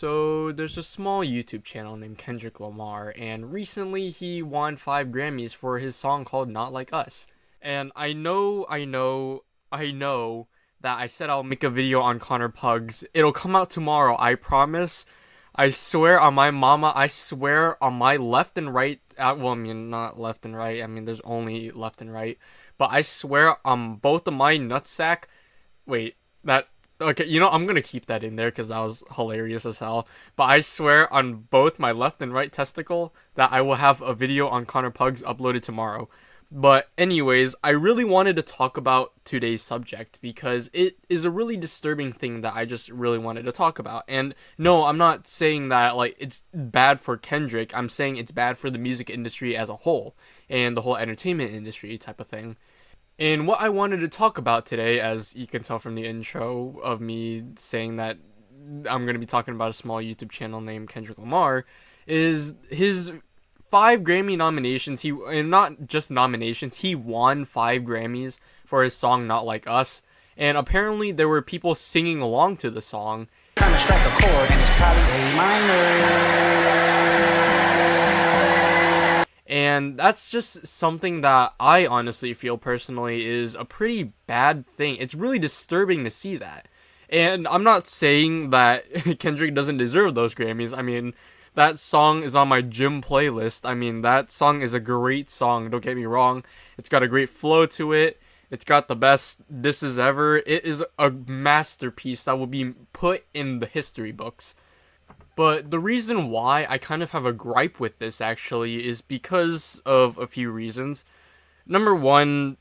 So there's a small YouTube channel named Kendrick Lamar, and recently he won 5 Grammys for his song called Not Like Us. And I know that I said I'll make a video on Connor Pugs. It'll come out tomorrow, I promise. I swear on my mama, I swear on my left and right, well, I mean, not left and right, I mean, there's only left and right. But I swear on both of my nutsack, wait, that okay, I'm gonna keep that in there because that was hilarious as hell. But I swear on both my left and right testicle that I will have a video on Connor Pugs uploaded tomorrow. But anyways, I really wanted to talk about today's subject because it is a really disturbing thing that I just really wanted to talk about. And no, I'm not saying that like it's bad for Kendrick. I'm saying it's bad for the music industry as a whole and the whole entertainment industry type of thing. And what I wanted to talk about today, as you can tell from the intro of me saying that I'm going to be talking about a small YouTube channel named Kendrick Lamar, is his 5 Grammy nominations. And not just nominations, he won 5 Grammys for his song Not Like Us. And apparently there were people singing along to the song. Trying to strike a chord and it's probably A minor. And that's just something that I honestly feel personally is a pretty bad thing. It's really disturbing to see that. And I'm not saying that Kendrick doesn't deserve those Grammys. I mean, that song is on my gym playlist. I mean, that song is a great song, don't get me wrong. It's got a great flow to it. It's got the best disses ever. It is a masterpiece that will be put in the history books. But the reason why I kind of have a gripe with this actually is because of a few reasons. Number one,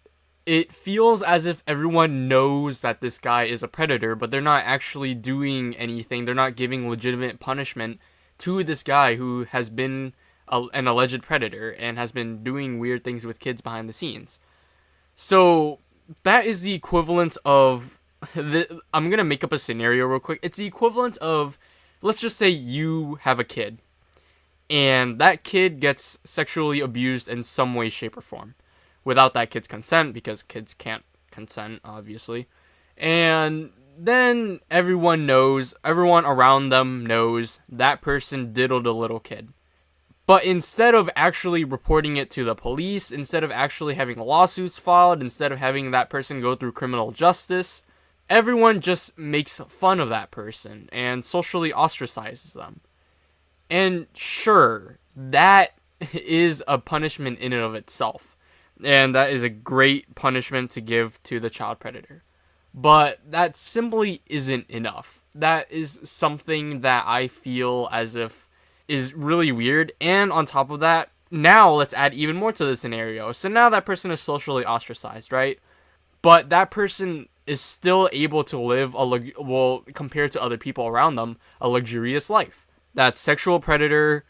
it feels as if everyone knows that this guy is a predator, but they're not actually doing anything. They're not giving legitimate punishment to this guy who has been an alleged predator and has been doing weird things with kids behind the scenes. So that is the equivalent of I'm going to make up a scenario real quick. It's the equivalent of, let's just say you have a kid, and that kid gets sexually abused in some way, shape, or form, without that kid's consent, because kids can't consent, obviously. And then everyone around them knows that person diddled a little kid. But instead of actually reporting it to the police, instead of actually having lawsuits filed, instead of having that person go through criminal justice, everyone just makes fun of that person and socially ostracizes them. And sure, that is a punishment in and of itself. And that is a great punishment to give to the child predator. But that simply isn't enough. That is something that I feel as if is really weird. And on top of that, now let's add even more to the scenario. So now that person is socially ostracized, right? But that person is still able to live compared to other people around them, a luxurious life. That sexual predator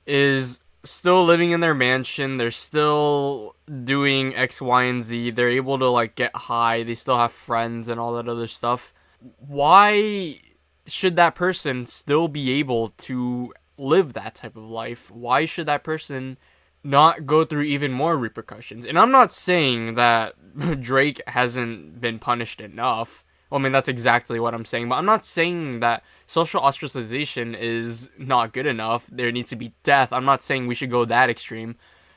is still living in their mansion. They're still doing X, Y, and Z. They're able to like get high. They still have friends and all that other stuff. Why should that person still be able to live that type of life? Why should that person not go through even more repercussions? And I'm not saying that Drake hasn't been punished enough. Well, I mean, that's exactly what I'm saying. But I'm not saying that social ostracization is not good enough. There needs to be death. I'm not saying we should go that extreme.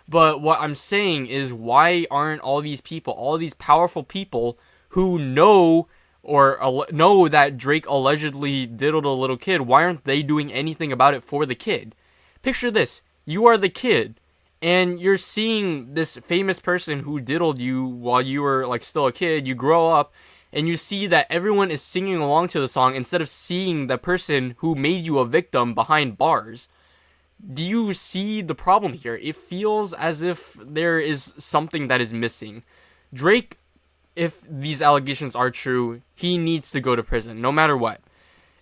But what I'm saying is, why aren't all these people, all these powerful people who know that Drake allegedly diddled a little kid, why aren't they doing anything about it for the kid? Picture this. You are the kid, and you're seeing this famous person who diddled you while you were like still a kid. You grow up and you see that everyone is singing along to the song instead of seeing the person who made you a victim behind bars. Do you see the problem here? It feels as if there is something that is missing. Drake, if these allegations are true, he needs to go to prison no matter what.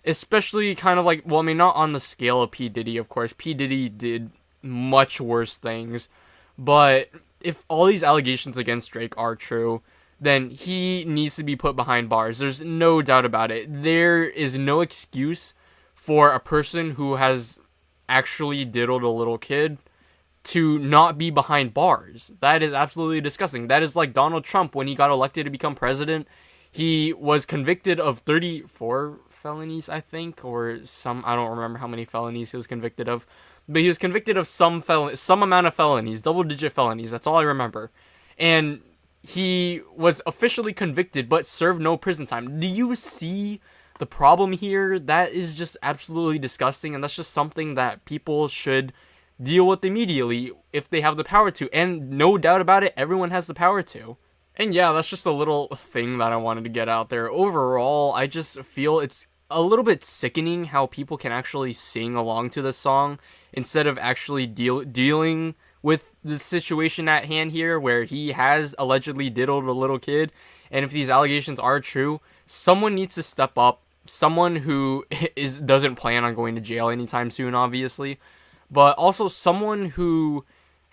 Especially kind of like, well, I mean, not on the scale of P. Diddy, of course. P. Diddy did much worse things, but if all these allegations against Drake are true, then he needs to be put behind bars. There's no doubt about it. There is no excuse for a person who has actually diddled a little kid to not be behind bars. That is absolutely disgusting. That is like Donald Trump when he got elected to become president. He was convicted of 34 felonies, I think, or some, I don't remember how many felonies he was convicted of, but he was convicted of some amount of felonies, double-digit felonies. That's all I remember, and he was officially convicted but served no prison time. Do you see the problem here? That is just absolutely disgusting, and that's just something that people should deal with immediately if they have the power to. And no doubt about it, everyone has the power to. And yeah, that's just a little thing that I wanted to get out there. Overall, I just feel it's a little bit sickening how people can actually sing along to this song instead of actually dealing with the situation at hand here, where he has allegedly diddled a little kid. And if these allegations are true, someone needs to step up. Someone who doesn't plan on going to jail anytime soon, obviously, but also someone who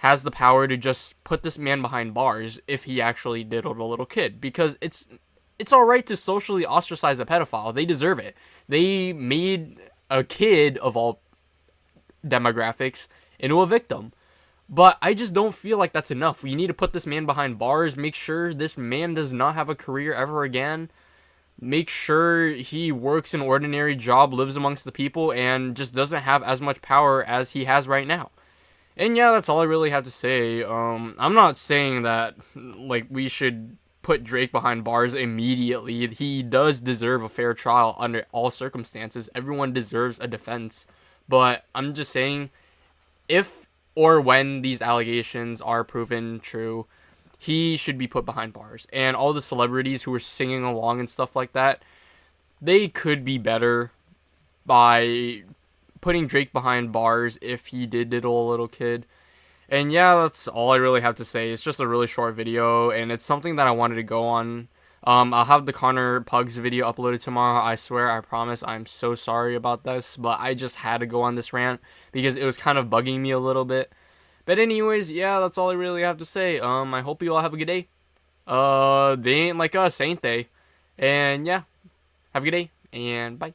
has the power to just put this man behind bars if he actually diddled a little kid, because it's all right to socially ostracize a pedophile. They deserve it. They made a kid of all demographics into a victim. But I just don't feel like that's enough. We need to put this man behind bars, make sure this man does not have a career ever again, make sure he works an ordinary job, lives amongst the people, and just doesn't have as much power as he has right now. And yeah, that's all I really have to say. I'm not saying that, like, we should put Drake behind bars immediately. He does deserve a fair trial under all circumstances. Everyone deserves a defense. But I'm just saying, if or when these allegations are proven true, he should be put behind bars. And all the celebrities who were singing along and stuff like that, they could be better by putting Drake behind bars if he did diddle a little kid. And yeah, that's all I really have to say. It's just a really short video, and it's something that I wanted to go on. I'll have the Connor Pugs video uploaded tomorrow. I swear, I promise. I'm so sorry about this, but I just had to go on this rant because it was kind of bugging me a little bit. But anyways, yeah, that's all I really have to say. I hope you all have a good day. They ain't like us, ain't they? And yeah, have a good day, and bye.